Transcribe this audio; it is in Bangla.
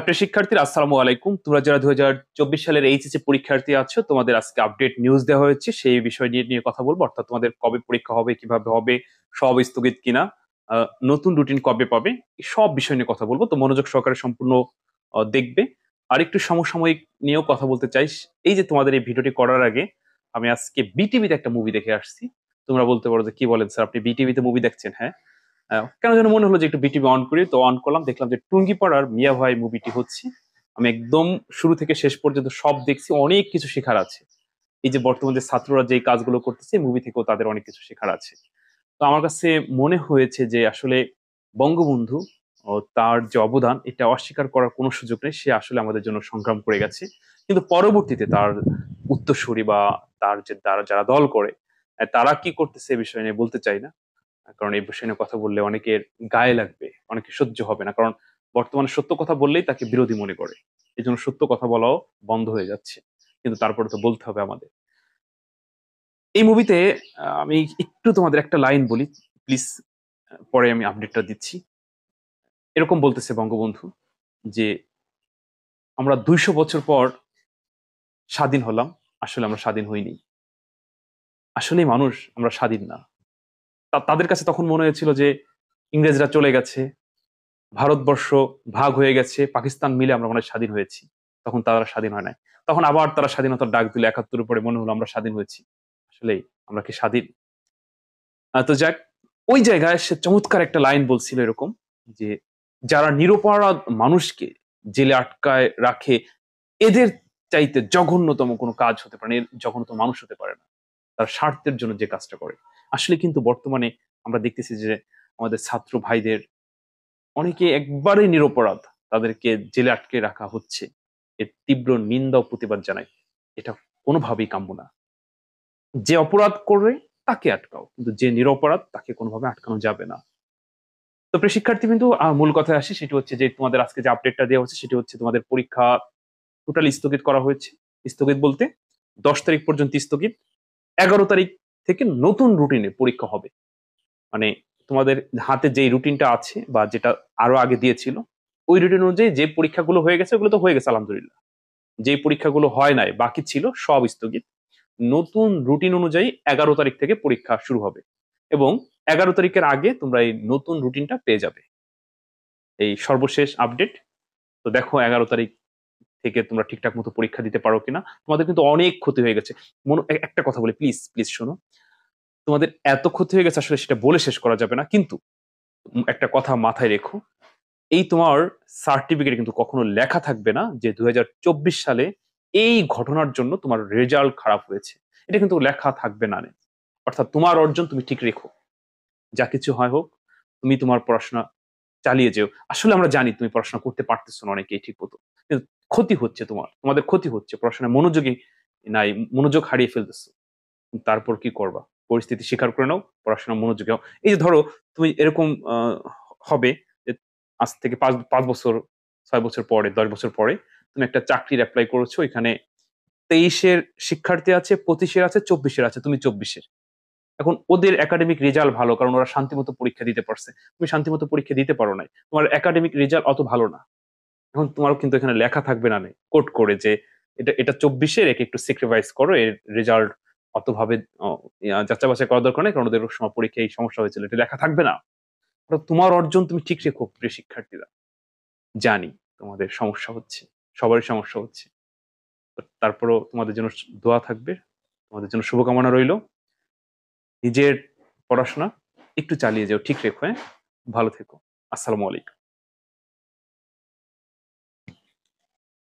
প্রিয় শিক্ষার্থীরা, আসসালামু আলাইকুম। তোমরা যারা 2024 সালের এইচএসসি পরীক্ষার্থী আছো, তোমাদের আজকে আপডেট নিউজ দেওয়া হয়েছে। সেই বিষয় নিয়ে কথা বলবো, অর্থাৎ তোমাদের কবে পরীক্ষা হবে, কিভাবে হবে, সব স্থগিত কিনা, নতুন রুটিন কবে পাবে, এই সব বিষয় নিয়ে কথা বলবো। তো মনোযোগ সহকারে সম্পূর্ণ দেখবে। আর একটু সমসাময়িক নিয়েও কথা বলতে চাই। এই যে তোমাদের এই ভিডিওটি করার আগে আমি আজকে বিটিভিতে একটা মুভি দেখে আসছি। তোমরা বলতে পারো যে কি বলেন স্যার, আপনি বিটিভিতে মুভি দেখছেন? হ্যাঁ, কেন যেন মনে হলো যে একটু বিটিভি অন করি, তো অন করলাম, দেখলাম যে টুঙ্গিপাড়ার মিয়া ভাই মুভিটি হচ্ছে। আমি একদম শুরু থেকে শেষ পর্যন্ত সব দেখছি, অনেক কিছু শেখার আছে। এই যে বর্তমানে ছাত্ররা যে কাজগুলো করতেছে, মুভি থেকেও তাদের অনেক কিছু শেখার আছে। তো আমার কাছে মনে হয়েছে যে আসলে বঙ্গবন্ধু ও তার যে অবদান, এটা অস্বীকার করার কোনো সুযোগ নেই। সে আসলে আমাদের জন্য সংগ্রাম করে গেছে, কিন্তু পরবর্তীতে তার উত্তরসূরি বা তার যে যারা দল করে, তারা কি করতেছে এ বিষয় নিয়ে বলতে চাই না। কারণ এই বিষয় নিয়ে কথা বললে অনেকের গায়ে লাগবে, অনেকে সহ্য হবে না। কারণ বর্তমানে সত্য কথা বললেই তাকে বিরোধী মনে করে। এই জন্য সত্য কথা বলাও বন্ধ হয়ে যাচ্ছে, কিন্তু তারপরে তো বলতে হবে আমাদের। এই মুভিতে আমি একটু তোমাদের একটা লাইন বলি, প্লিজ, পরে আমি আপডেটটা দিচ্ছি। এরকম বলতেছে বঙ্গবন্ধু যে আমরা 200 বছর পর স্বাধীন হলাম, আসলে আমরা স্বাধীন হইনি। আসলে মানুষ আমরা স্বাধীন না। তাদের কাছে তখন মনে হয়েছিল যে ইংরেজরা চলে গেছে, ভারতবর্ষ ভাগ হয়ে গেছে, পাকিস্তান মিলে আমরা মনে হয় স্বাধীন হয়েছি। তখন তারা স্বাধীন হয় নাই। তখন আবার তারা স্বাধীনতার ডাক দিল 71 পরে, মনে হলো আমরা স্বাধীন হয়েছি। আসলে আমরা কি স্বাধীন? তো যাক, ওই জায়গায় সে চমৎকার একটা লাইন বলছিল এরকম যে যারা নিরপরাধ মানুষকে জেলে আটকায় রাখে, এদের চাইতে জঘন্যতম কোনো কাজ হতে পারে না, এর জঘন্যতম মানুষ হতে পারে না, তার স্বার্থের জন্য যে কাজটা করে। আসলে কিন্তু বর্তমানে আমরা দেখতেছি যে আমাদের ছাত্র ভাইদের অনেকে একবারে নিরপরাধ, তাদেরকে জেলে আটকে রাখা হচ্ছে। এর তীব্র নিন্দা ও প্রতিবাদ জানাই। এটা কোনোভাবেই কাম্য না। যে অপরাধ করে তাকে আটকাও, কিন্তু যে নিরপরাধ তাকে কোনোভাবে আটকানো যাবে না। তো প্রিয় শিক্ষার্থী, কিন্তু মূল কথায় আসি, সেটি হচ্ছে যে তোমাদের আজকে যে আপডেটটা দেওয়া হচ্ছে সেটি হচ্ছে তোমাদের পরীক্ষা টোটালি স্থগিত করা হয়েছে। স্থগিত বলতে 10 তারিখ পর্যন্ত স্থগিত। 11 তারিখ থেকে নতুন রুটিনে পরীক্ষা হবে। মানে তোমাদের হাতে যে রুটিনটা আছে বা যেটা আরো আগে দিয়েছিল, ওই রুটিন অনুযায়ী যে পরীক্ষাগুলো হয়ে গেছে ওগুলো তো হয়ে গেছে আলহামদুলিল্লাহ। যে পরীক্ষাগুলো হয় নাই, বাকি ছিল, সব স্থগিত। নতুন রুটিন অনুযায়ী 11 তারিখ থেকে পরীক্ষা শুরু হবে, এবং 11 তারিখের আগে তোমরা এই নতুন রুটিনটা পেয়ে যাবে। এই সর্বশেষ আপডেট। তো দেখো 11 তারিখ থেকে তোমরা ঠিকঠাক মতো পরীক্ষা দিতে পারো কিনা। তোমাদের কিন্তু অনেক ক্ষতি হয়ে গেছে। একটা কথা বলি, প্লিজ প্লিজ শোনো। তোমাদের এত ক্ষতি হয়ে গেছে, আসলে সেটা বলে শেষ করা যাবে না, কিন্তু একটা কথা মাথায় রেখো। এই তোমার সার্টিফিকেটে কিন্তু কখনো লেখা থাকবে না যে 2024 সালে এই ঘটনার জন্য তোমার রেজাল্ট খারাপ হয়েছে। এটা কিন্তু লেখা থাকবে না। অর্থাৎ তোমার অর্জন তুমি ঠিক রেখো, যা কিছু হয় হোক, তুমি তোমার পড়াশোনা চালিয়ে যেও। আসলে আমরা জানি তুমি পড়াশোনা করতে পারতেছো না, অনেকেই ঠিক মতো, কিন্তু ক্ষতি হচ্ছে, তোমাদের ক্ষতি হচ্ছে, পড়াশোনায় মনোযোগী নাই, মনোযোগ হারিয়ে ফেলতেছো। তারপর কি করবা? পরিস্থিতি স্বীকার করে নাও, পড়াশোনা মনোযোগী হও। এই যে ধরো, তুমি এরকম হবে যে আজ থেকে 5 বছর, 6 বছর পরে, 10 বছর পরে তুমি একটা চাকরির অ্যাপ্লাই করেছো, এখানে 23-এর শিক্ষার্থী আছে, 25-এর আছে, 24-এর আছে, তুমি 24-এর। এখন ওদের একাডেমিক রেজাল্ট ভালো, কারণ ওরা শান্তিমতো পরীক্ষা দিতে পারছে। তুমি শান্তিমতো পরীক্ষা দিতে পারো নাই, তোমার একাডেমিক রেজাল্ট অত ভালো না। এখন তোমারও কিন্তু এখানে লেখা থাকবে না কোট করে যে এটা এটা 24-এর, একে একটু স্যাক্রিফাইস করো, এর রেজাল্ট অতভাবে যাচাই বাছাই করা দরকার নেই, কারণ ওদের সময় পরীক্ষায় এই সমস্যা হয়েছিল, এটা লেখা থাকবে না। তোমার অর্জন তুমি ঠিক রেখো প্রিয় শিক্ষার্থীরা। জানি তোমাদের সমস্যা হচ্ছে, সবারই সমস্যা হচ্ছে। তারপরও তোমাদের জন্য দোয়া থাকবে, তোমাদের জন্য শুভকামনা রইল। নিজের পড়াশোনা একটু চালিয়ে যাও, ঠিক রেখো। হ্যাঁ, ভালো থেকো। আসসালামু আলাইকুম।